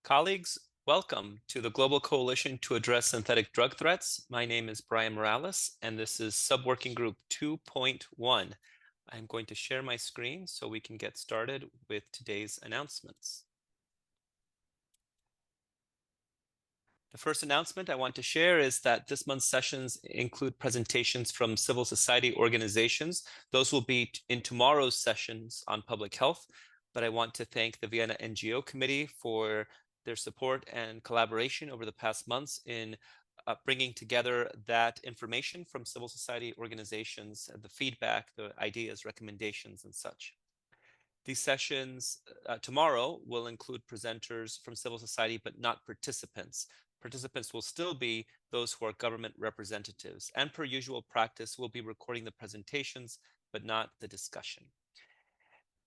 Colleagues, welcome to the Global Coalition to Address Synthetic Drug Threats. My name is Brian Morales, and this is Subworking Group 2.1. I'm going to share my screen so we can get started with today's announcements. The first announcement I want to share is that this month's sessions include presentations from civil society organizations. Those will be in tomorrow's sessions on public health, but I want to thank the Vienna NGO Committee for their support and collaboration over the past months in bringing together that information from civil society organizations, the feedback, the ideas, recommendations, and such. These sessions tomorrow will include presenters from civil society, but not participants. Participants will still be those who are government representatives, and per usual practice, we'll be recording the presentations, but not the discussion.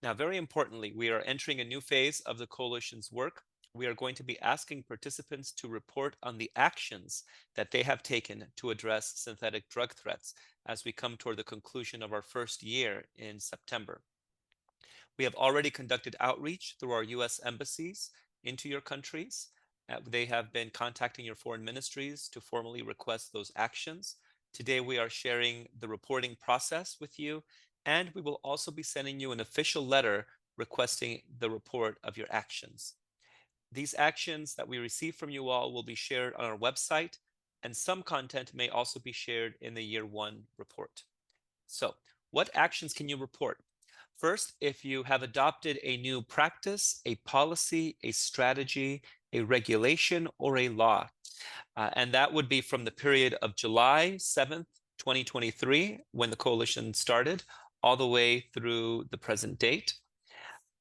Now, very importantly, we are entering a new phase of the coalition's work. We are going to be asking participants to report on the actions that they have taken to address synthetic drug threats as we come toward the conclusion of our first year in September. We have already conducted outreach through our U.S. embassies into your countries. They have been contacting your foreign ministries to formally request those actions. Today, we are sharing the reporting process with you, and we will also be sending you an official letter requesting the report of your actions. These actions that we receive from you all will be shared on our website, and some content may also be shared in the Year 1 report. So, what actions can you report? First, if you have adopted a new practice, a policy, a strategy, a regulation, or a law, and that would be from the period of July 7th, 2023, when the coalition started, all the way through the present date,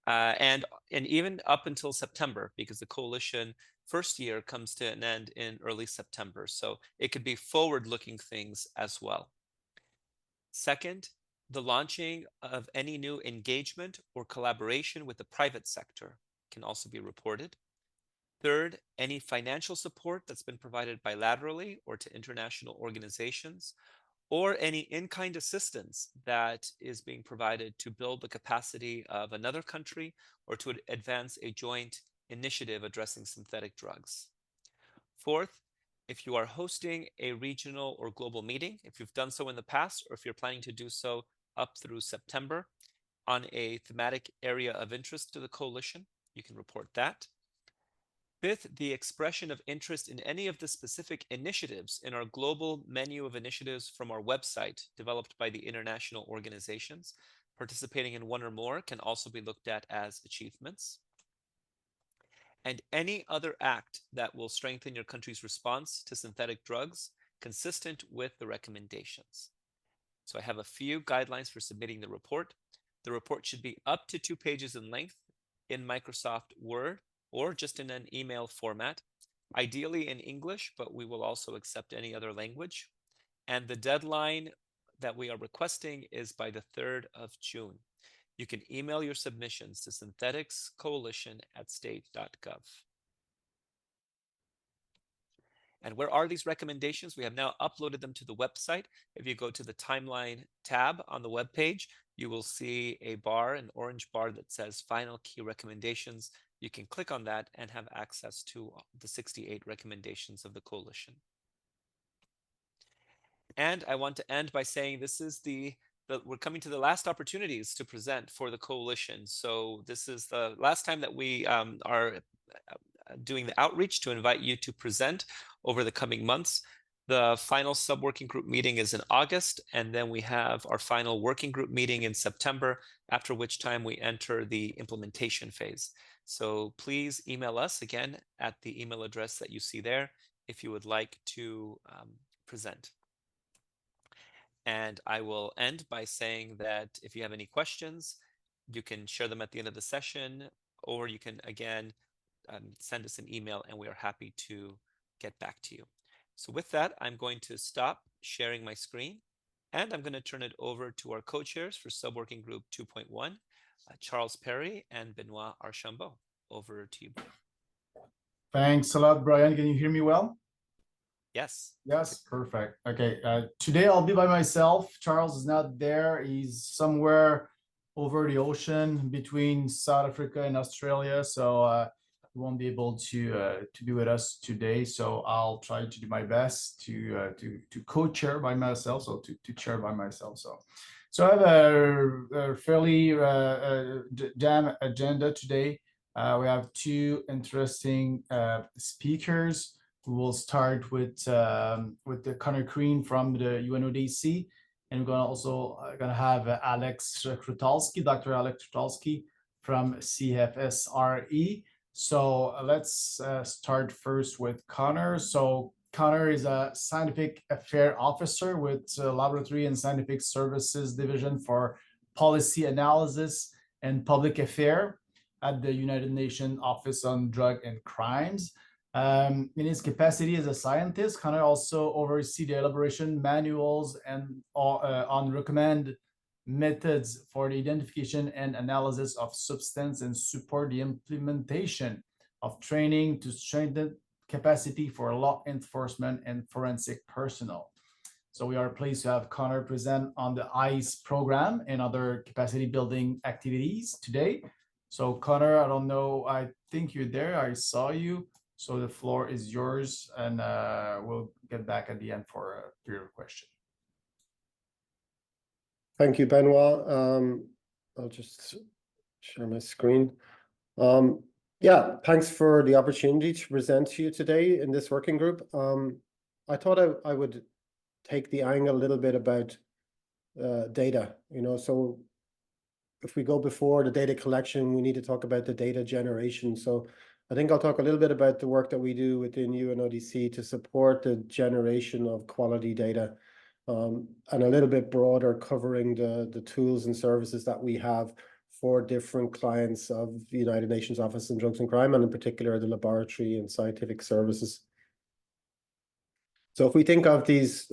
and even up until September, because the coalition first year comes to an end in early September. So it could be forward-looking things as well. Second, the launching of any new engagement or collaboration with the private sector can also be reported. Third, any financial support that's been provided bilaterally or to international organizations, or any in-kind assistance that is being provided to build the capacity of another country or to advance a joint initiative addressing synthetic drugs. Fourth, if you are hosting a regional or global meeting, if you've done so in the past, or if you're planning to do so up through September on a thematic area of interest to the coalition, you can report that. Fifth, the expression of interest in any of the specific initiatives in our global menu of initiatives from our website developed by the international organizations. Participating in one or more can also be looked at as achievements. And any other act that will strengthen your country's response to synthetic drugs consistent with the recommendations. So I have a few guidelines for submitting the report. The report should be up to 2 pages in length in Microsoft Word or just in an email format, ideally in English, but we will also accept any other language. And the deadline that we are requesting is by the 3rd of June. You can email your submissions to syntheticscoalition@state.gov. And where are these recommendations? We have now uploaded them to the website. If you go to the timeline tab on the web page, you will see a bar, an orange bar that says Final Key Recommendations. You can click on that and have access to the 68 recommendations of the coalition. And I want to end by saying this is we're coming to the last opportunities to present for the coalition. So this is the last time that we are doing the outreach to invite you to present over the coming months. The final subworking group meeting is in August, and then we have our final working group meeting in September, after which time we enter the implementation phase. So please email us again at the email address that you see there if you would like to present. And I will end by saying that if you have any questions, you can share them at the end of the session, or you can again send us an email and we are happy to get back to you. So with that, I'm going to stop sharing my screen and I'm going to turn it over to our co-chairs for Subworking Group 2.1, Charles Perry and Benoit Archambault. Over to you. Thanks a lot, Brian. Can you hear me well? Yes. Yes, perfect. Okay, today I'll be by myself. Charles is not there. He's somewhere over the ocean between South Africa and Australia. So won't be able to be with us today, so I'll try to do my best to co-chair by myself, so to chair by myself. So I have a fairly jam agenda today. We have two interesting speakers. We will start with the Connor Green from the UNODC, and we're gonna have Alex Krutalski, Dr. Alex Krutalski from CFSRE. So let's start first with Connor. So Connor is a scientific affairs officer with Laboratory and Scientific Services Division for Policy Analysis and Public Affairs at the United Nations Office on Drug and Crimes. In his capacity as a scientist, Connor also oversees the elaboration manuals and on recommended methods for the identification and analysis of substance and support the implementation of training to strengthen capacity for law enforcement and forensic personnel. So we are pleased to have Connor present on the ICE program and other capacity building activities today. So Connor, I don't know, I think you're there, I saw you. So the floor is yours, and we'll get back at the end for your question. Thank you, Benoit. I'll just share my screen. Yeah, thanks for the opportunity to present to you today in this working group. I thought I would take the angle a little bit about data, so if we go before the data collection, we need to talk about the data generation. So I think I'll talk a little bit about the work that we do within UNODC to support the generation of quality data, and a little bit broader, covering the tools and services that we have for different clients of the United Nations Office on Drugs and Crime, and in particular the laboratory and scientific services. So if we think of these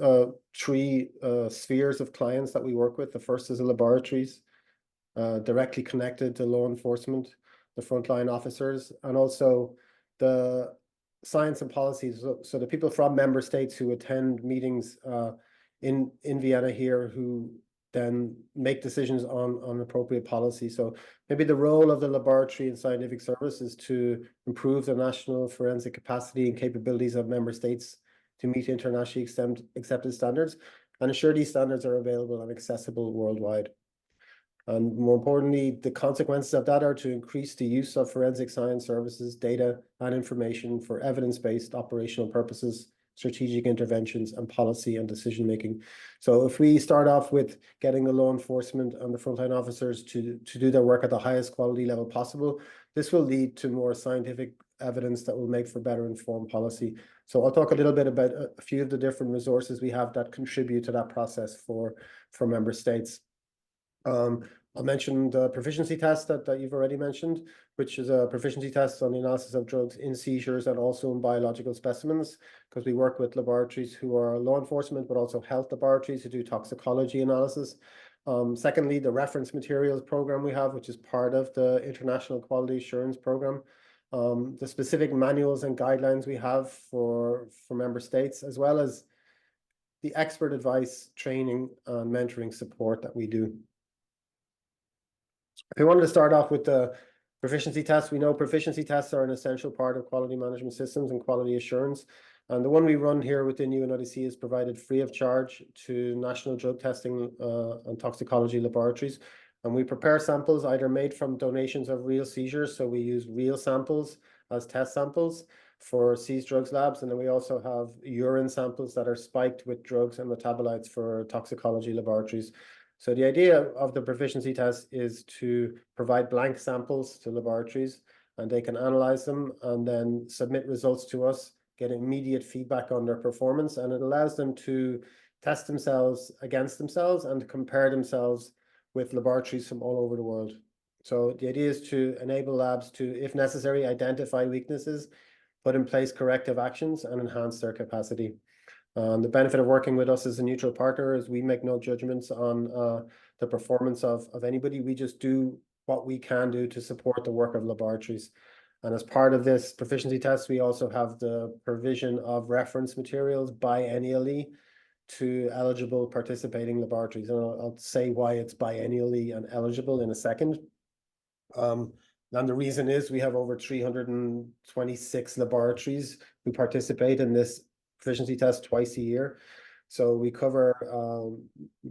three spheres of clients that we work with, the first is the laboratories, directly connected to law enforcement, the frontline officers, and also the science and policies. So the people from member states who attend meetings in Vienna here, who then make decisions on appropriate policy. So maybe the role of the laboratory and scientific services to improve the national forensic capacity and capabilities of member states to meet internationally accepted standards and ensure these standards are available and accessible worldwide. And more importantly, the consequences of that are to increase the use of forensic science services, data, and information for evidence-based operational purposes, strategic interventions, and policy and decision-making. So if we start off with getting the law enforcement and the frontline officers to do their work at the highest quality level possible, this will lead to more scientific evidence that will make for better informed policy. So I'll talk a little bit about a few of the different resources we have that contribute to that process for member states. I'll mention the proficiency test that you've already mentioned, which is a proficiency test on the analysis of drugs in seizures and also in biological specimens, because we work with laboratories who are law enforcement, but also health laboratories who do toxicology analysis. Secondly, the reference materials program we have, which is part of the International Quality Assurance Program. The specific manuals and guidelines we have for member states, as well as the expert advice, training, and mentoring support that we do. If we wanted to start off with the proficiency tests, we know proficiency tests are an essential part of quality management systems and quality assurance. And the one we run here within UNODC is provided free of charge to national drug testing and toxicology laboratories. And we prepare samples either made from donations of real seizures, so we use real samples as test samples for seized drugs labs. And then we also have urine samples that are spiked with drugs and metabolites for toxicology laboratories. So the idea of the proficiency test is to provide blank samples to laboratories, and they can analyze them and then submit results to us, get immediate feedback on their performance, and it allows them to test themselves against themselves and compare themselves with laboratories from all over the world. So the idea is to enable labs to, if necessary, identify weaknesses, put in place corrective actions, and enhance their capacity. The benefit of working with us as a neutral partner is we make no judgments on the performance of anybody. We just do what we can do to support the work of laboratories. And as part of this proficiency test, we also have the provision of reference materials biennially to eligible participating laboratories. And I'll say why it's biennially and eligible in a second. And the reason is we have over 326 laboratories who participate in this proficiency test twice a year. So we cover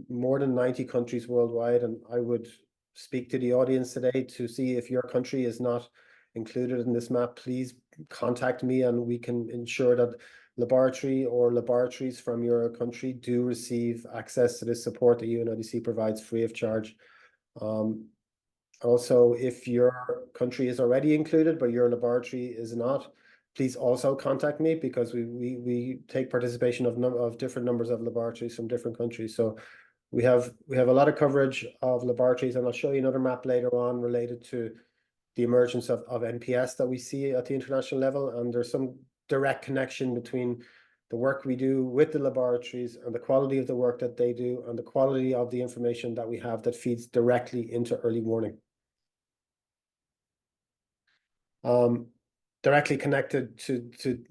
more than 90 countries worldwide, and I would speak to the audience today to see if your country is not included in this map. Please contact me and we can ensure that laboratory or laboratories from your country do receive access to this support that UNODC provides free of charge. Also, if your country is already included, but your laboratory is not, please also contact me, because we take participation of different numbers of laboratories from different countries. So we have a lot of coverage of laboratories, and I'll show you another map later on related to the emergence of NPS that we see at the international level. And there's some direct connection between the work we do with the laboratories and the quality of the work that they do and the quality of the information that we have that feeds directly into early warning. Directly connected to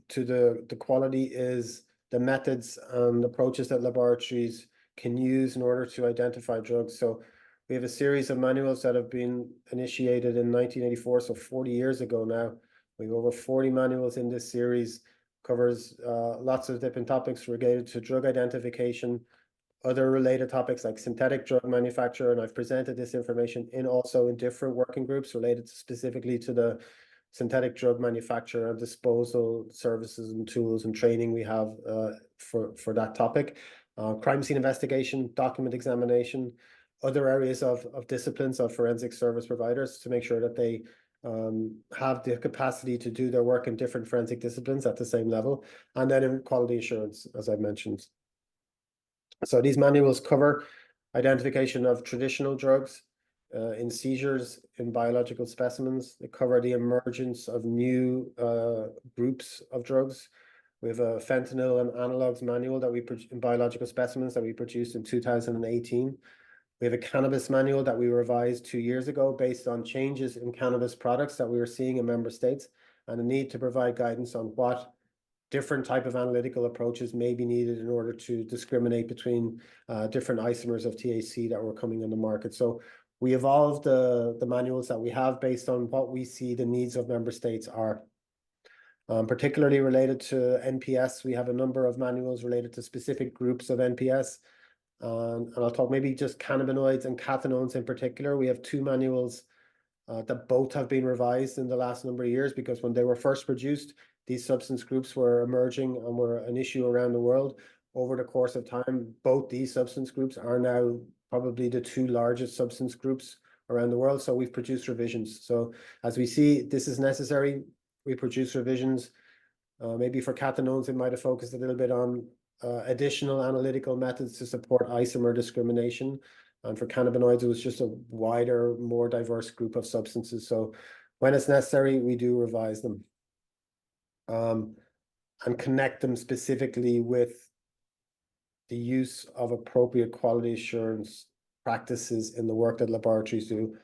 the quality is the methods and approaches that laboratories can use in order to identify drugs. So we have a series of manuals that have been initiated in 1984, so 40 years ago now. We have over 40 manuals in this series, covers lots of different topics related to drug identification, other related topics like synthetic drug manufacture, and I've presented this information also in different working groups related specifically to the synthetic drug manufacture and disposal services and tools and training we have for that topic. Crime scene investigation, document examination, other areas of disciplines of forensic service providers to make sure that they have the capacity to do their work in different forensic disciplines at the same level, and then in quality assurance, as I mentioned. So these manuals cover identification of traditional drugs, in seizures, in biological specimens. They cover the emergence of new groups of drugs. We have a fentanyl and analogs manual that we in biological specimens that we produced in 2018. We have a cannabis manual that we revised 2 years ago based on changes in cannabis products that we were seeing in member states and the need to provide guidance on what different type of analytical approaches may be needed in order to discriminate between different isomers of THC that were coming on the market. So we evolved the manuals that we have based on what we see the needs of member states are. Particularly related to NPS, we have a number of manuals related to specific groups of NPS. And I'll talk maybe just cannabinoids and cathinones in particular. We have 2 manuals that both have been revised in the last number of years, because when they were first produced, these substance groups were emerging and were an issue around the world. Over the course of time, both these substance groups are now probably the 2 largest substance groups around the world. So we've produced revisions. So as we see this is necessary, we produce revisions. Maybe for cathinones, it might have focused a little bit on additional analytical methods to support isomer discrimination. And for cannabinoids, it was just a wider, more diverse group of substances. So when it's necessary, we do revise them. And connect them specifically with the use of appropriate quality assurance practices in the work that laboratories do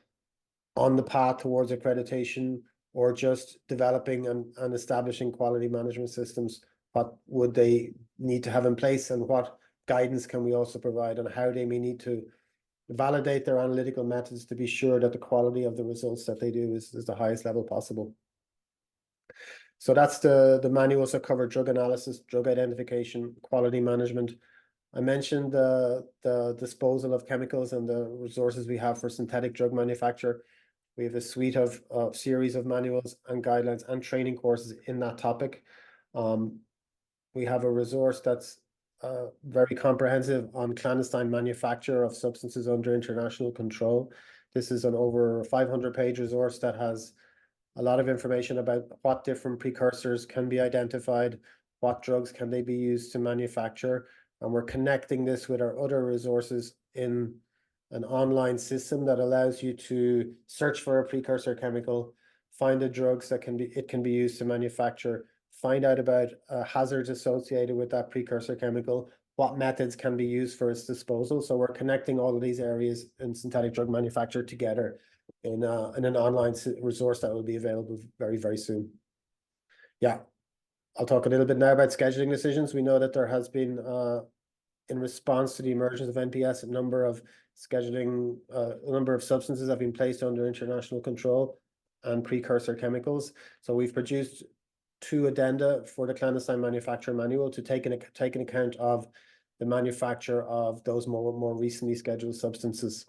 on the path towards accreditation, or just developing and establishing quality management systems. What would they need to have in place, and what guidance can we also provide on how they may need to validate their analytical methods to be sure that the quality of the results that they do is the highest level possible. So that's the manuals that cover drug analysis, drug identification, quality management. I mentioned the disposal of chemicals and the resources we have for synthetic drug manufacture. We have a suite of series of manuals and guidelines and training courses in that topic. We have a resource that's very comprehensive on clandestine manufacture of substances under international control. This is an over 500-page resource that has a lot of information about what different precursors can be identified, what drugs can they be used to manufacture, and we're connecting this with our other resources in an online system that allows you to search for a precursor chemical, find the drugs that can be used to manufacture, find out about hazards associated with that precursor chemical, what methods can be used for its disposal. So we're connecting all of these areas in synthetic drug manufacture together in an online resource that will be available very, very soon. Yeah, I'll talk a little bit now about scheduling decisions. We know that there has been, in response to the emergence of NPS, a number of substances have been placed under international control. and precursor chemicals. So we've produced 2 addenda for the clandestine manufacturer manual to take an account of the manufacture of those more recently scheduled substances.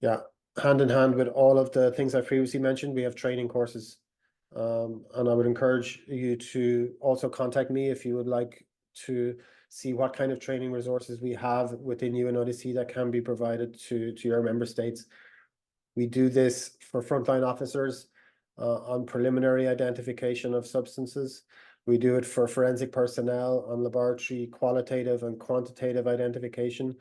Yeah, hand in hand with all of the things I previously mentioned, we have training courses. And I would encourage you to also contact me if you would like to see what kind of training resources we have within UNODC that can be provided to your member states. We do this for frontline officers on preliminary identification of substances. We do it for forensic personnel on laboratory qualitative and quantitative identification.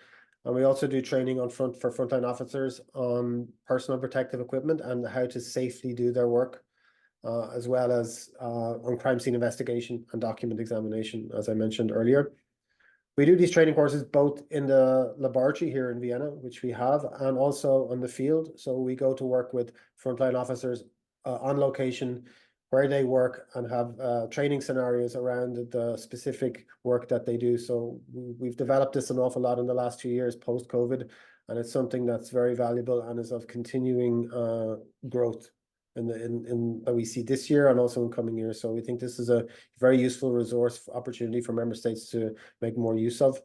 And we also do training for frontline officers on personal protective equipment and how to safely do their work, as well as on crime scene investigation and document examination, as I mentioned earlier. We do these training courses both in the laboratory here in Vienna, which we have, and also on the field. So we go to work with frontline officers on location where they work and have training scenarios around the specific work that they do. So we've developed this an awful lot in the last 2 years post-COVID, and it's something that's very valuable and is of continuing growth in that we see this year and also in coming years. So we think this is a very useful resource opportunity for member states to make more use of.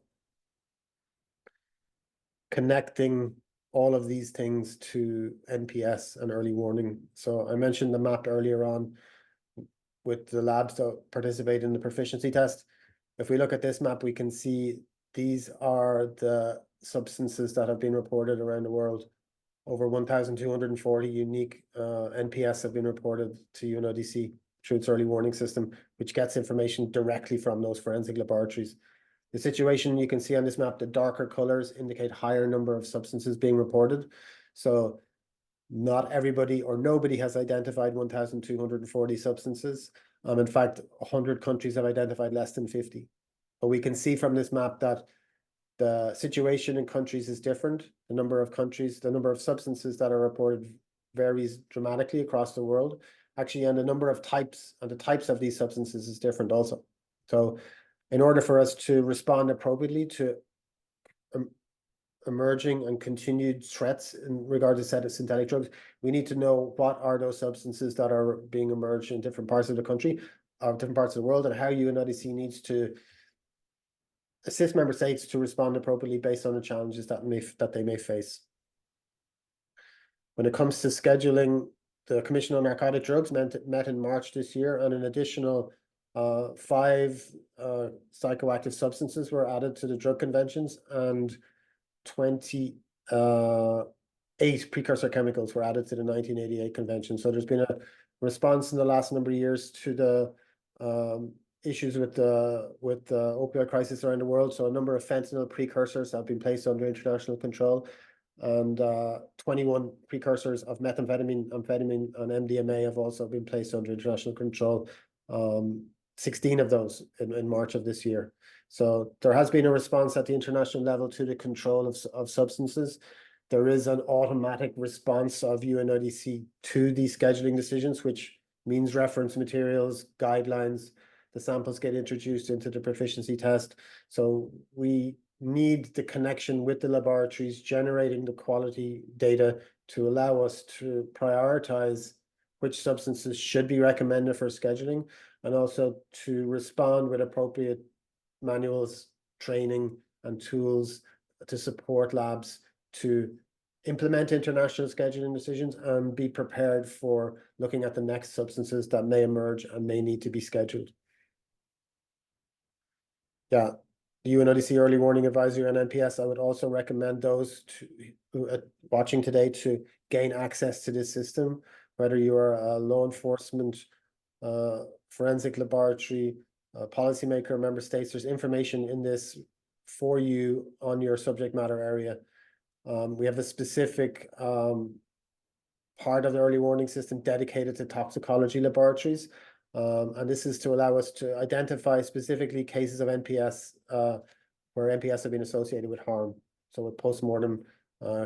Connecting all of these things to NPS and early warning. So I mentioned the map earlier on with the labs that participate in the proficiency test. If we look at this map, we can see these are the substances that have been reported around the world. Over 1,240 unique NPS have been reported to UNODC through its early warning system, which gets information directly from those forensic laboratories. The situation you can see on this map, the darker colors indicate higher number of substances being reported. So not everybody or nobody has identified 1,240 substances. In fact, 100 countries have identified less than 50. But we can see from this map that the situation in countries is different. The number of countries, the number of substances that are reported varies dramatically across the world. Actually, and the number of types and the types of these substances is different also. So in order for us to respond appropriately to emerging and continued threats in regard to synthetic drugs, we need to know what are those substances that are being emerged in different parts of the country, or different parts of the world, and how UNODC needs to assist member states to respond appropriately based on the challenges that they may face. When it comes to scheduling, the Commission on Narcotic Drugs met in March this year, and an additional 5 psychoactive substances were added to the drug conventions, and 28 precursor chemicals were added to the 1988 convention. So there's been a response in the last number of years to the issues with the opioid crisis around the world. So a number of fentanyl precursors have been placed under international control, and 21 precursors of methamphetamine, amphetamine, and MDMA have also been placed under international control. 16 of those in March of this year. So there has been a response at the international level to the control of substances. There is an automatic response of UNODC to these scheduling decisions, which means reference materials, guidelines. The samples get introduced into the proficiency test. So we need the connection with the laboratories generating the quality data to allow us to prioritize which substances should be recommended for scheduling, and also to respond with appropriate manuals, training, and tools to support labs to implement international scheduling decisions and be prepared for looking at the next substances that may emerge and may need to be scheduled. Yeah, the UNODC Early Warning Advisory on NPS, I would also recommend those who are watching today to gain access to this system, whether you are a law enforcement, forensic laboratory, policymaker, member states. There's information in this for you on your subject matter area. We have a specific part of the early warning system dedicated to toxicology laboratories. And this is to allow us to identify specifically cases of NPS where NPS have been associated with harm. So with post-mortem,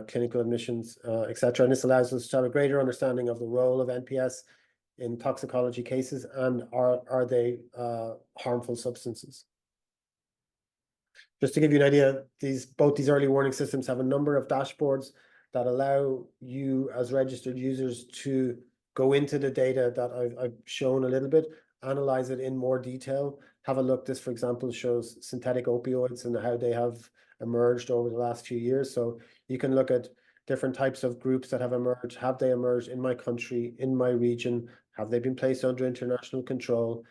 clinical admissions, etc. And this allows us to have a greater understanding of the role of NPS in toxicology cases, and are they harmful substances. Just to give you an idea, both these early warning systems have a number of dashboards that allow you as registered users to go into the data that I've shown a little bit, analyze it in more detail, have a look. This, for example, shows synthetic opioids and how they have emerged over the last few years. So you can look at different types of groups that have emerged. Have they emerged in my country, in my region? Have they been placed under international control?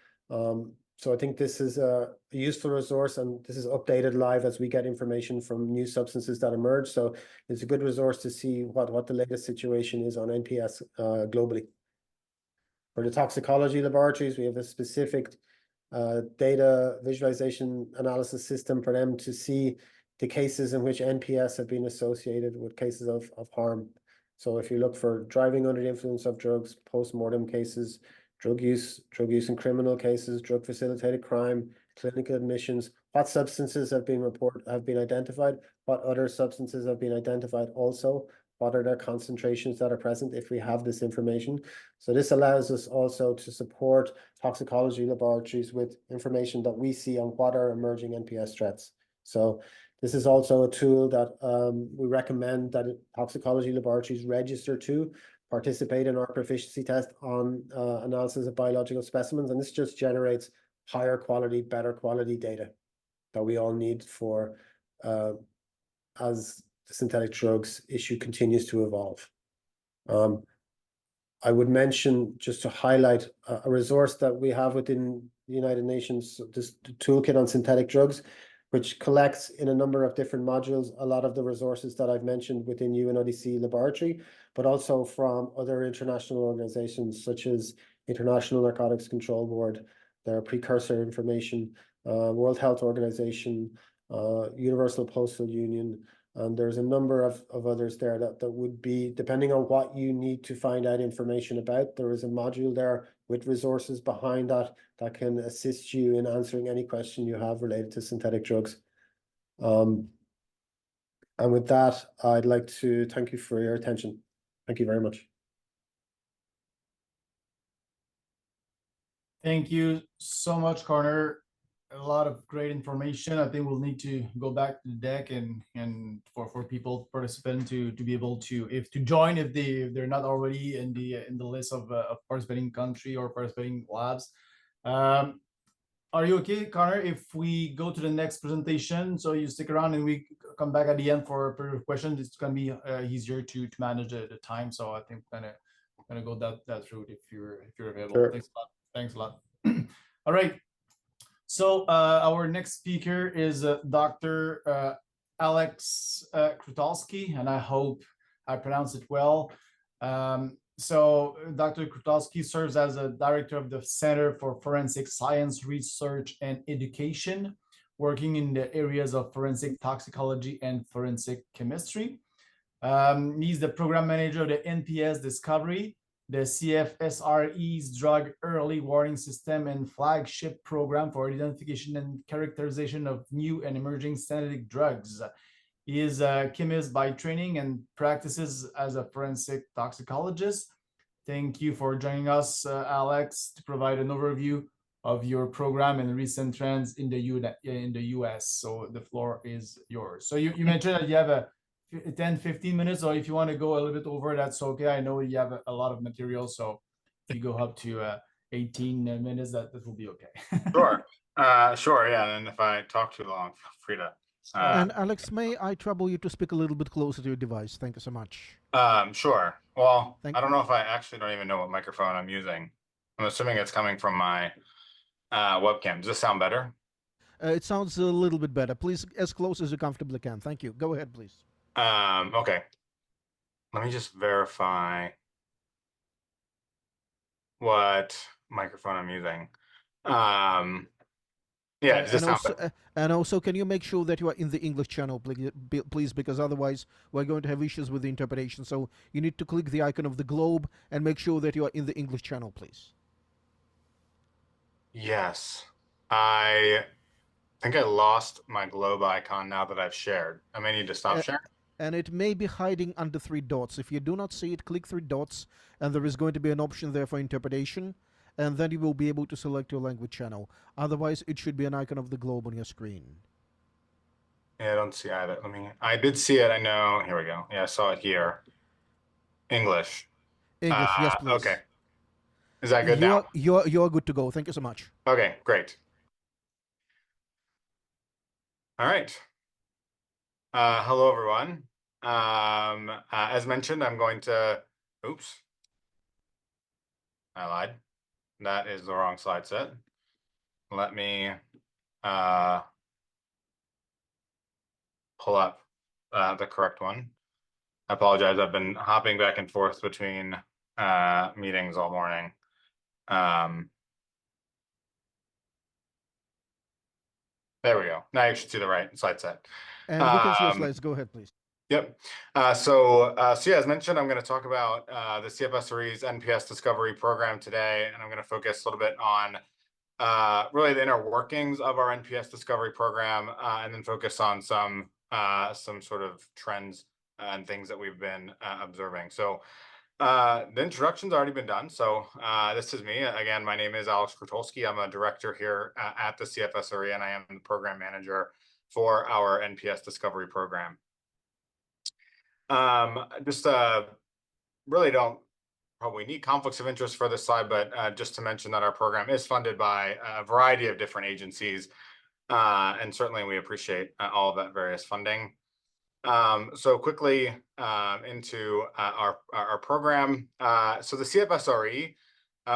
So I think this is a useful resource, and this is updated live as we get information from new substances that emerge. So it's a good resource to see what the latest situation is on NPS globally. For the toxicology laboratories, we have a specific data visualization analysis system for them to see the cases in which NPS have been associated with cases of harm. So if you look for driving under the influence of drugs, post-mortem cases, drug use in criminal cases, drug facilitated crime, clinical admissions, what substances have been identified, what other substances have been identified also, what are their concentrations that are present if we have this information. So this allows us also to support toxicology laboratories with information that we see on what are emerging NPS threats. So this is also a tool that we recommend that toxicology laboratories register to participate in our proficiency test on analysis of biological specimens. And this just generates higher quality, better quality data that we all need for as the synthetic drugs issue continues to evolve. I would mention, just to highlight, a resource that we have within the United Nations, this toolkit on synthetic drugs, which collects in a number of different modules a lot of the resources that I've mentioned within UNODC laboratory, but also from other international organizations such as International Narcotics Control Board, their precursor information, World Health Organization, Universal Postal Union, and there's a number of others there that would be, depending on what you need to find out information about, there is a module there with resources behind that can assist you in answering any question you have related to synthetic drugs. And with that, I'd like to thank you for your attention. Thank you very much. Thank you so much, Connor. A lot of great information. I think we'll need to go back to the deck and for people participant to be able to join if they're not already in the list of participating country or participating labs. Are you okay, Connor, if we go to the next presentation? So you stick around and we come back at the end for questions. It's gonna be easier to manage the time. So I think we're gonna go that route if you're available. Sure. Thanks a lot. All right. So our next speaker is Dr. Alex Krutalski, and I hope I pronounced it well. So Dr. Krutalski serves as a director of the Center for Forensic Science Research and Education, working in the areas of forensic toxicology and forensic chemistry. He's the program manager of the NPS Discovery, the CFSRE's Drug Early Warning System and flagship program for identification and characterization of new and emerging synthetic drugs. He is a chemist by training and practices as a forensic toxicologist. Thank you for joining us, Alex, to provide an overview of your program and recent trends in the US. So the floor is yours. So you mentioned that you have a 10-15 minutes, or if you want to go a little bit over, that's okay. I know you have a lot of material, so if you go up to 18 minutes, that will be okay. Sure, yeah, and if I talk too long, feel free to and Alex, may I trouble you to speak a little bit closer to your device? Thank you so much. Sure. Well, Thank I don't know if I actually don't even know what microphone I'm using. I'm assuming it's coming from my webcam. Does this sound better? It sounds a little bit better. Please, as close as you comfortably can. Thank you. Go ahead, please. Okay. Let me just verify what microphone I'm using. Yeah, does this sound better? And also, can you make sure that you are in the English channel, please, because otherwise we're going to have issues with the interpretation. So you need to click the icon of the globe and make sure that you are in the English channel, please. Yes. I think I lost my globe icon now that I've shared. I may need to stop sharing. And it may be hiding under 3 dots. If you do not see it, click 3 dots, and there is going to be an option there for interpretation, and then you will be able to select your language channel. Otherwise, it should be an icon of the globe on your screen. Yeah, I don't see either. I did see it. I know. Here we go. Yeah, I saw it here. English. English, yes, please. Okay. Is that good now? You're good to go. Thank you so much. Okay, great. All right. Hello, everyone. As mentioned, I'm going to, oops, I lied. That is the wrong slide set. Let me pull up the correct one. I apologize. I've been hopping back and forth between meetings all morning. There we go. Now you should see the right slide set. And we can see your slides. Go ahead, please. Yep. So yeah, as mentioned, I'm going to talk about the CFSRE's NPS Discovery Program today, and I'm going to focus a little bit on really the inner workings of our NPS Discovery Program, and then focus on some sort of trends and things that we've been observing. So the introduction's already been done. So this is me. Again, my name is Alex Krutulski. I'm a director here at the CFSRE, and I am the program manager for our NPS Discovery Program. Just really don't probably need conflicts of interest for this slide, but just to mention that our program is funded by a variety of different agencies, and certainly we appreciate all of that various funding. So quickly into our program. So the CFSRE,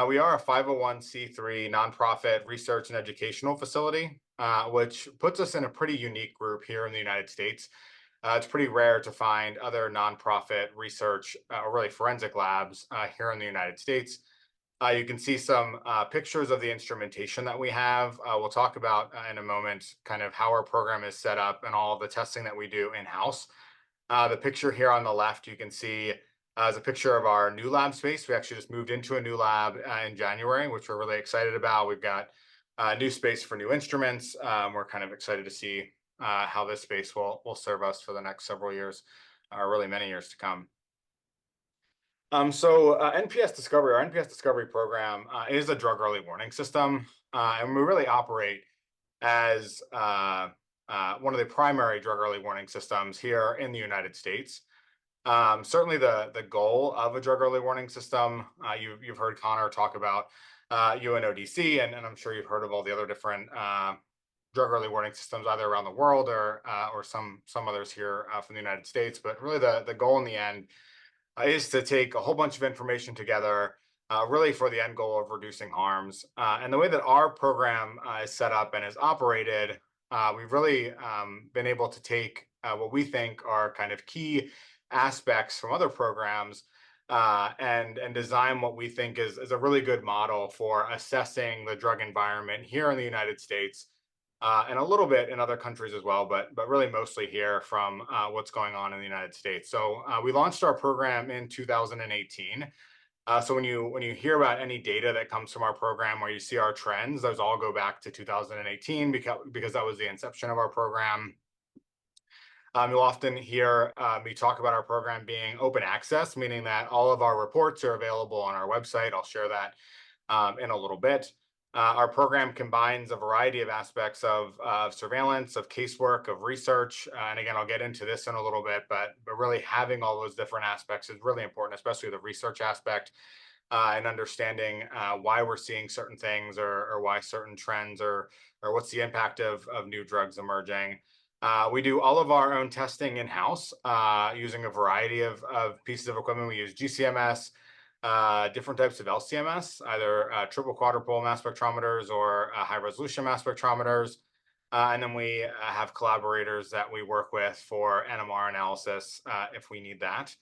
we are a 501c3 nonprofit research and educational facility, which puts us in a pretty unique group here in the United States. It's pretty rare to find other nonprofit research or really forensic labs here in the United States. You can see some pictures of the instrumentation that we have. We'll talk about in a moment kind of how our program is set up and all of the testing that we do in-house. The picture here on the left, you can see is a picture of our new lab space. We actually just moved into a new lab in January, which we're really excited about. We've got new space for new instruments. We're kind of excited to see how this space will serve us for the next several years, or really many years to come. So NPS Discovery, our NPS Discovery program is a drug early warning system, and we really operate as one of the primary drug early warning systems here in the United States. Certainly the goal of a drug early warning system, you've heard Connor talk about UNODC, and I'm sure you've heard of all the other different drug early warning systems either around the world or some others here from the United States. But really the goal in the end is to take a whole bunch of information together, really for the end goal of reducing harms. And the way that our program is set up and is operated, we've really been able to take what we think are kind of key aspects from other programs and design what we think is a really good model for assessing the drug environment here in the United States. And a little bit in other countries as well, but really mostly here from what's going on in the United States. So we launched our program in 2018. So when you hear about any data that comes from our program where you see our trends, those all go back to 2018 because that was the inception of our program. You'll often hear me talk about our program being open access, meaning that all of our reports are available on our website. I'll share that in a little bit. Our program combines a variety of aspects of surveillance, of casework, of research. And again, I'll get into this in a little bit, but really having all those different aspects is really important, especially the research aspect and understanding why we're seeing certain things or why certain trends or what's the impact of new drugs emerging. We do all of our own testing in-house using a variety of pieces of equipment. We use GCMS, different types of LCMS, either triple quadrupole mass spectrometers or high resolution mass spectrometers. And then we have collaborators that we work with for NMR analysis if we need that.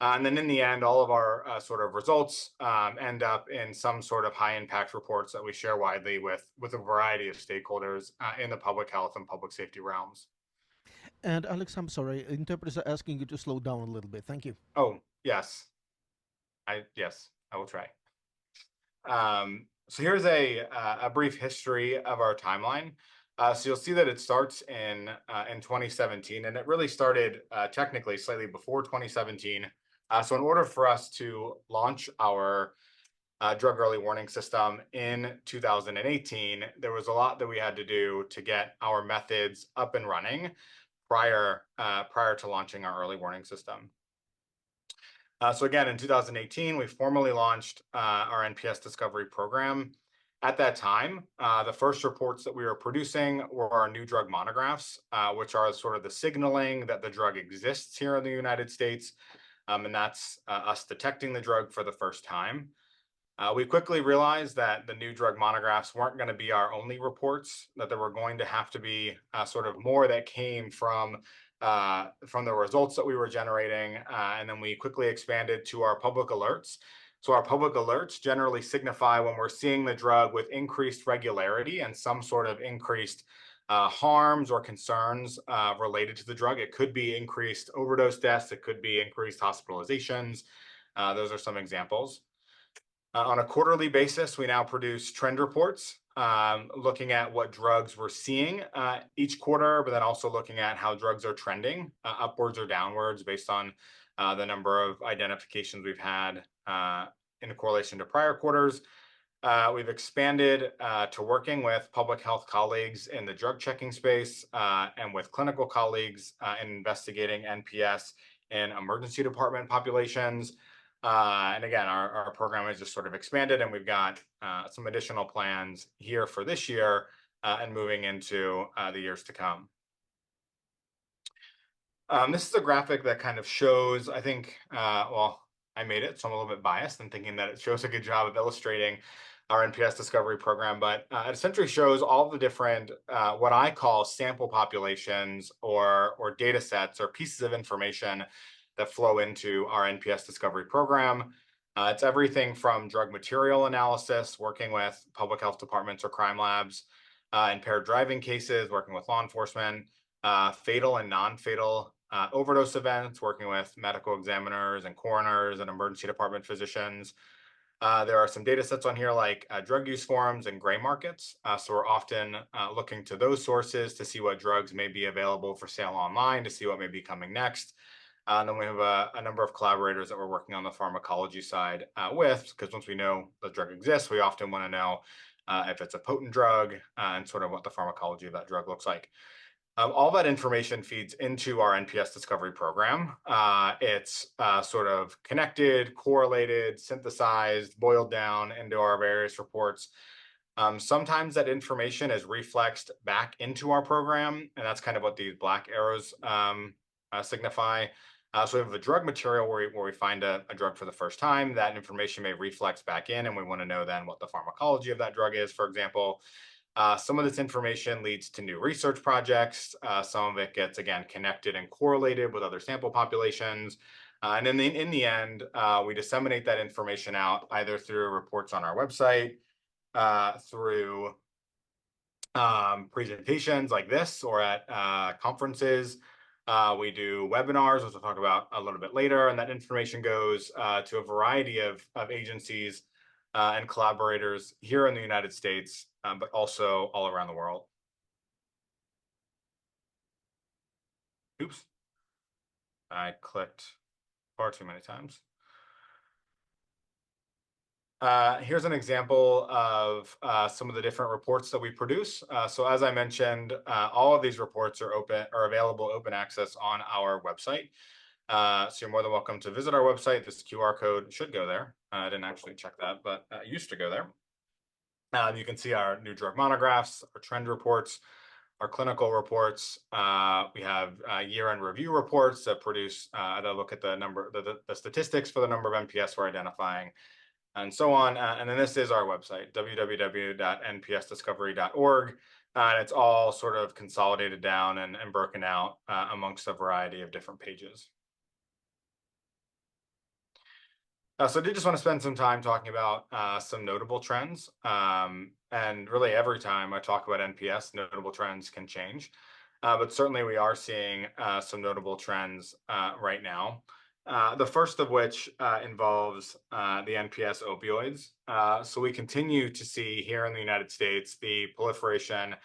And then in the end, all of our sort of results end up in some sort of high impact reports that we share widely with a variety of stakeholders in the public health and public safety realms. And Alex, I'm sorry, interpreters are asking you to slow down a little bit. Thank you. Oh, yes. Yes, I will try. So here's a brief history of our timeline. So you'll see that it starts in 2017, and it really started technically slightly before 2017. So in order for us to launch our drug early warning system in 2018, there was a lot that we had to do to get our methods up and running prior to launching our early warning system. So again, in 2018, we formally launched our NPS discovery program. At that time, the first reports that we were producing were our new drug monographs, which are sort of the signaling that the drug exists here in the United States. And that's us detecting the drug for the first time. We quickly realized that the new drug monographs weren't going to be our only reports, that there were going to have to be sort of more that came from the results that we were generating. And then we quickly expanded to our public alerts. So our public alerts generally signify when we're seeing the drug with increased regularity and some sort of increased harms or concerns related to the drug. It could be increased overdose deaths. It could be increased hospitalizations. Those are some examples. On a quarterly basis, we now produce trend reports, looking at what drugs we're seeing each quarter, but then also looking at how drugs are trending upwards or downwards based on the number of identifications we've had in correlation to prior quarters. We've expanded to working with public health colleagues in the drug checking space and with clinical colleagues in investigating NPS in emergency department populations. And again, our program has just sort of expanded, and we've got some additional plans here for this year and moving into the years to come. This is a graphic that kind of shows, I think, well, I made it, so I'm a little bit biased in thinking that it shows a good job of illustrating our NPS discovery program, but it essentially shows all the different, what I call sample populations or data sets or pieces of information that flow into our NPS discovery program. It's everything from drug material analysis, working with public health departments or crime labs, impaired driving cases, working with law enforcement, fatal and non-fatal overdose events, working with medical examiners and coroners and emergency department physicians. There are some data sets on here like drug use forums and gray markets. So we're often looking to those sources to see what drugs may be available for sale online, to see what may be coming next. And then we have a number of collaborators that we're working on the pharmacology side with, because once we know the drug exists, we often want to know if it's a potent drug and sort of what the pharmacology of that drug looks like. All that information feeds into our NPS discovery program. It's sort of connected, correlated, synthesized, boiled down into our various reports. Sometimes that information is reflexed back into our program, and that's kind of what these black arrows signify. So we have a drug material where we find a drug for the first time. That information may reflex back in, and we want to know then what the pharmacology of that drug is, for example. Some of this information leads to new research projects. Some of it gets, again, connected and correlated with other sample populations. And in the end, we disseminate that information out either through reports on our website, through presentations like this, or at conferences. We do webinars, which we'll talk about a little bit later, and that information goes to a variety of agencies and collaborators here in the United States, but also all around the world. Oops, I clicked far too many times. Here's an example of some of the different reports that we produce. So as I mentioned, all of these reports are available open access on our website. So you're more than welcome to visit our website. This QR code should go there. I didn't actually check that, but it used to go there. You can see our new drug monographs, our trend reports, our clinical reports. We have year-end review reports that produce that look at the statistics for the number of NPS we're identifying, and so on. And then this is our website, www.npsdiscovery.org. And it's all sort of consolidated down and broken out amongst a variety of different pages. So I did just want to spend some time talking about some notable trends. And really every time I talk about NPS, notable trends can change. But certainly we are seeing some notable trends right now. The first of which involves the NPS opioids. So we continue to see here in the United States the proliferation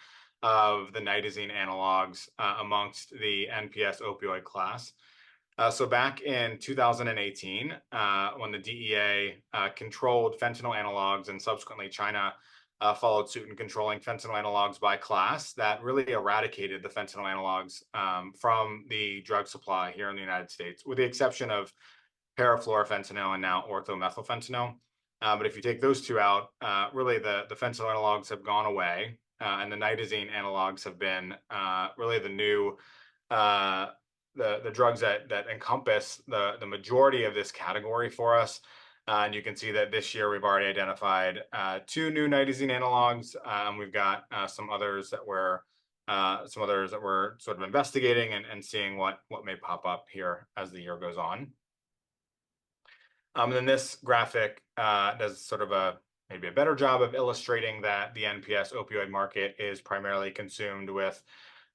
of the nitazene analogs amongst the NPS opioid class. So back in 2018, when the DEA controlled fentanyl analogs and subsequently China followed suit in controlling fentanyl analogs by class that really eradicated the fentanyl analogs from the drug supply here in the United States, with the exception of parafluorofentanyl and now orthomethylfentanyl. But if you take those two out, really the fentanyl analogs have gone away, and the nitazene analogs have been really the new the drugs that encompass the majority of this category for us. And you can see that this year we've already identified 2 new nitazene analogs, and we've got some others that we're sort of investigating and seeing what may pop up here as the year goes on. And then this graphic does sort of maybe a better job of illustrating that the NPS opioid market is primarily consumed with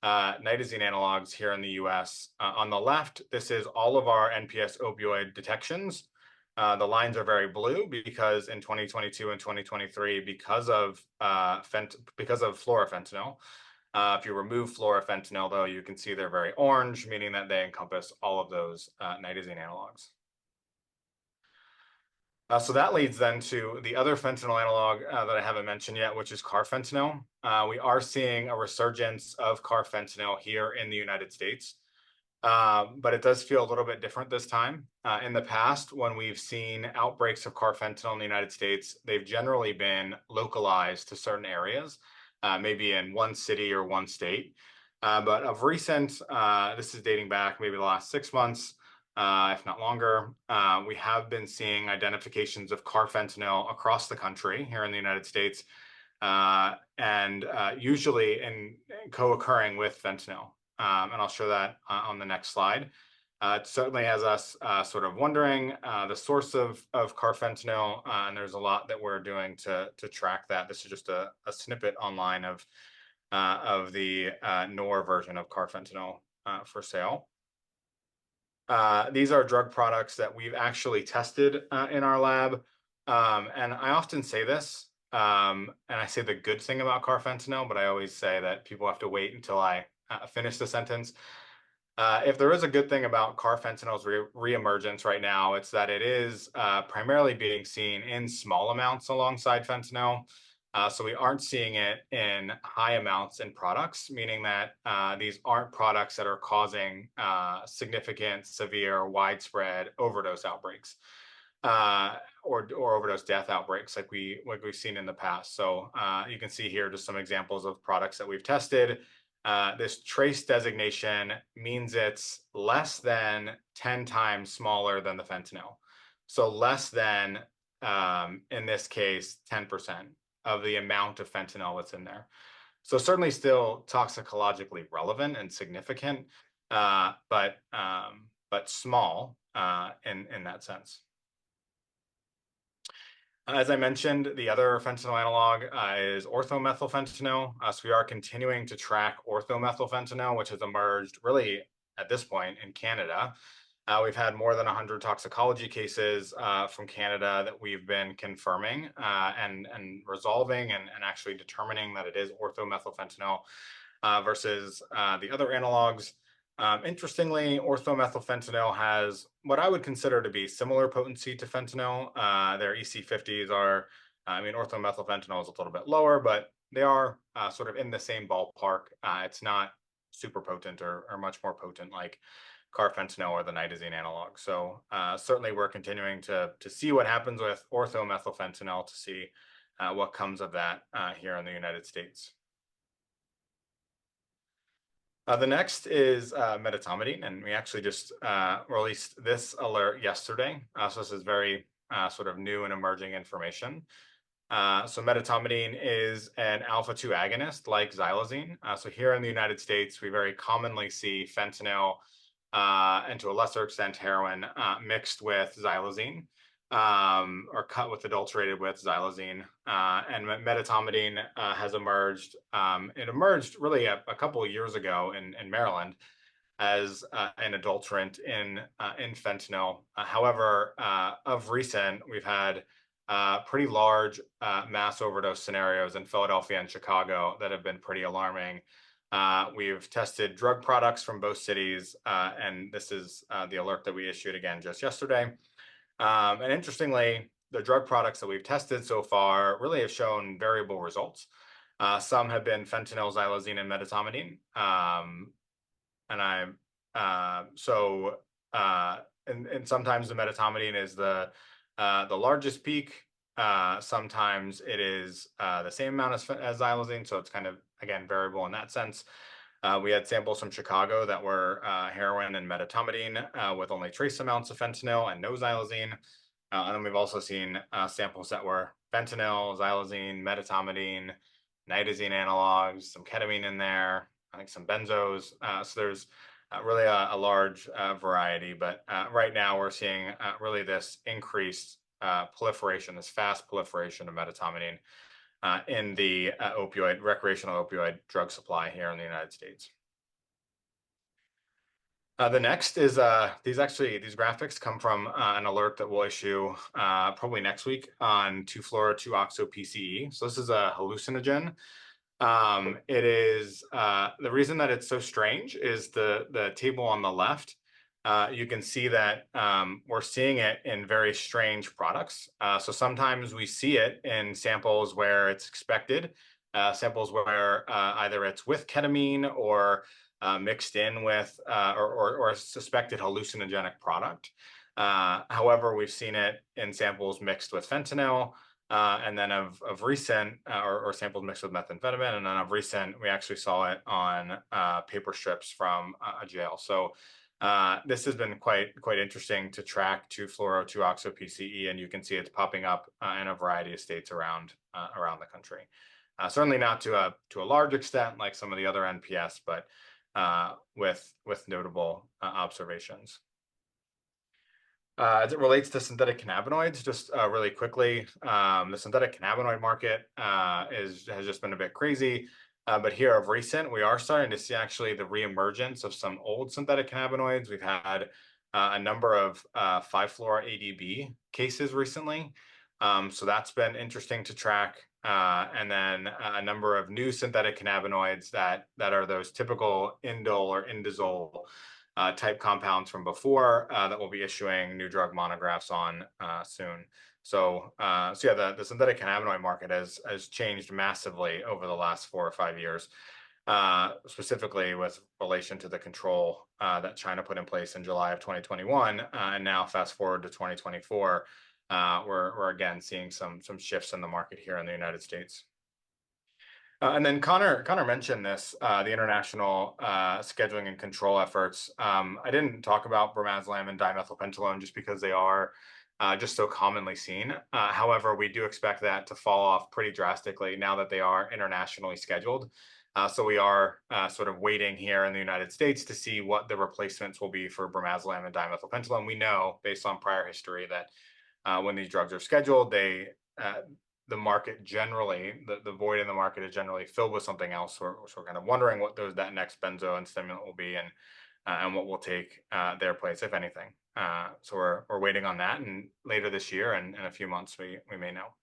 nitazene analogs here in the US. On the left, this is all of our NPS opioid detections. The lines are very blue because in 2022 and 2023, because of fluorofentanyl. If you remove fluorofentanyl, though, you can see they're very orange, meaning that they encompass all of those nitazene analogs. So that leads then to the other fentanyl analog that I haven't mentioned yet, which is carfentanil. We are seeing a resurgence of carfentanil here in the United States, but it does feel a little bit different this time. In the past, when we've seen outbreaks of carfentanil in the United States, they've generally been localized to certain areas, maybe in one city or one state. But of recent, this is dating back maybe the last 6 months, if not longer, we have been seeing identifications of carfentanil across the country here in the United States, and usually co-occurring with fentanyl. And I'll show that on the next slide. It certainly has us sort of wondering the source of carfentanil, and there's a lot that we're doing to track that. This is just a snippet online of the NOR version of carfentanil for sale. These are drug products that we've actually tested in our lab. And I often say this, and I say the good thing about carfentanil, but I always say that people have to wait until I finish the sentence. If there is a good thing about carfentanil's reemergence right now, it's that it is primarily being seen in small amounts alongside fentanyl. So we aren't seeing it in high amounts in products, meaning that these aren't products that are causing significant, severe, widespread overdose outbreaks or overdose death outbreaks like we've seen in the past. So you can see here just some examples of products that we've tested. This trace designation means it's less than 10 times smaller than the fentanyl. So less than, in this case, 10% of the amount of fentanyl that's in there. So certainly still toxicologically relevant and significant, but small in that sense. As I mentioned, the other fentanyl analog is orthomethylfentanyl. So we are continuing to track orthomethylfentanyl, which has emerged really at this point in Canada. We've had more than 100 toxicology cases from Canada that we've been confirming and resolving and actually determining that it is orthomethylfentanyl versus the other analogs. Interestingly, orthomethylfentanyl has what I would consider to be similar potency to fentanyl. Their EC50s are, orthomethylfentanyl is a little bit lower, but they are sort of in the same ballpark. It's not super potent or much more potent like carfentanil or the nitazene analog. So certainly we're continuing to see what happens with orthomethylfentanyl to see what comes of that here in the United States. The next is medetomidine, and we actually just released this alert yesterday. So this is very sort of new and emerging information. So medetomidine is an alpha-2 agonist like xylazine. So here in the United States, we very commonly see fentanyl and to a lesser extent heroin mixed with xylazine or cut with adulterated with xylazine. And medetomidine has emerged. It emerged really a couple of years ago in Maryland as an adulterant in fentanyl. However, of recent, we've had pretty large mass overdose scenarios in Philadelphia and Chicago that have been pretty alarming. We've tested drug products from both cities, and this is the alert that we issued again just yesterday. And interestingly, the drug products that we've tested so far really have shown variable results. Some have been fentanyl, xylazine, and medetomidine. And sometimes the medetomidine is the largest peak. Sometimes it is the same amount as xylazine, so it's kind of, again, variable in that sense. We had samples from Chicago that were heroin and medetomidine with only trace amounts of fentanyl and no xylazine. And then we've also seen samples that were fentanyl, xylazine, medetomidine, nitazene analogs, some ketamine in there, I think some benzos. So there's really a large variety, but right now we're seeing really this increased proliferation, this fast proliferation of medetomidine in the recreational opioid drug supply here in the United States. The next is these graphics come from an alert that we'll issue probably next week on 2-fluoro-2-oxo-PCE. So this is a hallucinogen. It is the reason that it's so strange is the table on the left. You can see that we're seeing it in very strange products. So sometimes we see it in samples where it's expected, samples where either it's with ketamine or mixed in with or a suspected hallucinogenic product. However, we've seen it in samples mixed with fentanyl, and then of recent, or samples mixed with methamphetamine, and then of recent, we actually saw it on paper strips from a jail. So this has been quite interesting to track 2-fluoro-2-oxo-PCE, and you can see it's popping up in a variety of states around the country. Certainly not to a large extent like some of the other NPS, but with notable observations. As it relates to synthetic cannabinoids, just really quickly, the synthetic cannabinoid market has just been a bit crazy. But here of recent, we are starting to see actually the reemergence of some old synthetic cannabinoids. We've had a number of 5-fluoro-ADB cases recently. So that's been interesting to track. And then a number of new synthetic cannabinoids that are those typical indole or indazole type compounds from before that we'll be issuing new drug monographs on soon. So yeah, the synthetic cannabinoid market has changed massively over the last 4 or 5 years, specifically with relation to the control that China put in place in July of 2021, and now fast forward to 2024. We're again seeing some shifts in the market here in the United States. And then Connor mentioned this, the international scheduling and control efforts. I didn't talk about bromazepam and dimethylpentylone just because they are just so commonly seen. However, we do expect that to fall off pretty drastically now that they are internationally scheduled. So we are sort of waiting here in the United States to see what the replacements will be for bromazepam and dimethylpentylone. We know based on prior history that when these drugs are scheduled, the market generally, the void in the market is generally filled with something else. So we're kind of wondering what that next benzo and stimulant will be, and what will take their place, if anything. So we're waiting on that, and later this year and in a few months we may know.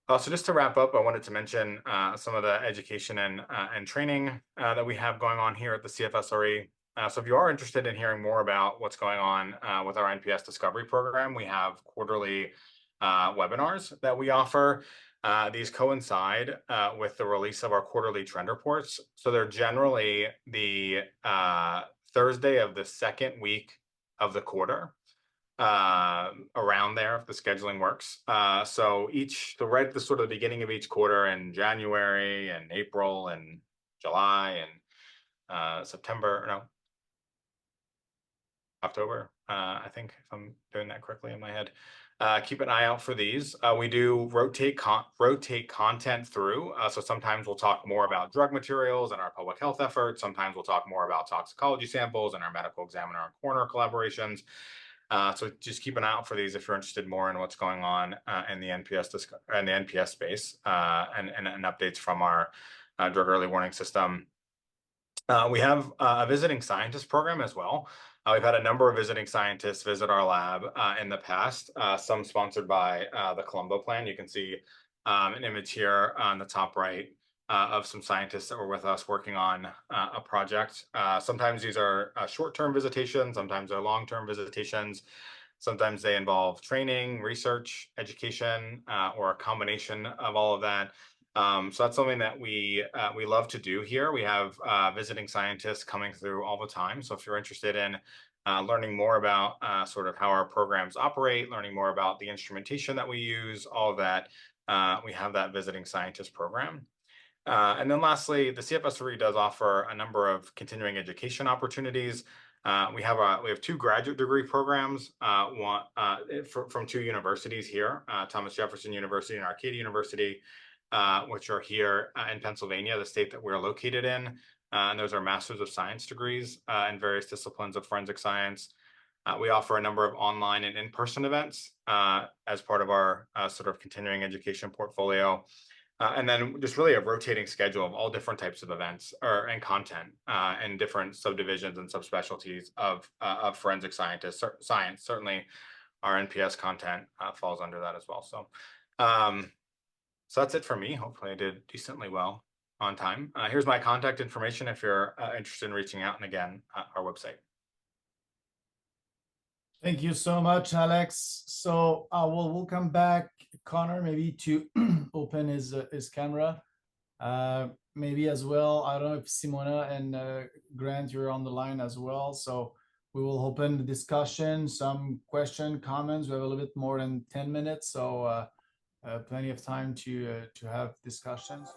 So just to wrap up, I wanted to mention some of the education and training that we have going on here at the CFSRE. So if you are interested in hearing more about what's going on with our NPS Discovery program, we have quarterly webinars that we offer. These coincide with the release of our quarterly trend reports. So they're generally the Thursday of the second week of the quarter, around there if the scheduling works. So right at the sort of the beginning of each quarter in January and April and July and October, I think, if I'm doing that correctly in my head. Keep an eye out for these. We do rotate content through. So sometimes we'll talk more about drug materials and our public health efforts. Sometimes we'll talk more about toxicology samples and our medical examiner and coroner collaborations. So just keep an eye out for these if you're interested more in what's going on in the NPS space, and updates from our drug early warning system. We have a visiting scientist program as well. We've had a number of visiting scientists visit our lab in the past, some sponsored by the Colombo Plan. You can see an image here on the top right of some scientists that were with us working on a project. Sometimes these are short-term visitations, sometimes they're long-term visitations. Sometimes they involve training, research, education, or a combination of all of that. So that's something that we love to do here. We have visiting scientists coming through all the time. So if you're interested in learning more about sort of how our programs operate, learning more about the instrumentation that we use, all of that, we have that visiting scientist program. And then lastly, the CFSRE does offer a number of continuing education opportunities. We have two graduate degree programs, from two universities here, Thomas Jefferson University and Arcadia University, which are here in Pennsylvania, the state that we're located in. And those are Masters of Science degrees in various disciplines of forensic science. We offer a number of online and in-person events as part of our sort of continuing education portfolio. And then just really a rotating schedule of all different types of events and content and different subdivisions and subspecialties of forensic science. Certainly our NPS content falls under that as well. So, so that's it for me. Hopefully I did decently well on time. Here's my contact information if you're interested in reaching out, and again, our website. Thank you so much, Alex. So we'll come back, Connor, maybe to open his camera. Maybe as well, I don't know if Simona and Grant, you're on the line as well. So we will open the discussion, some question, comments. We have a little bit more than 10 minutes, so plenty of time to have discussions.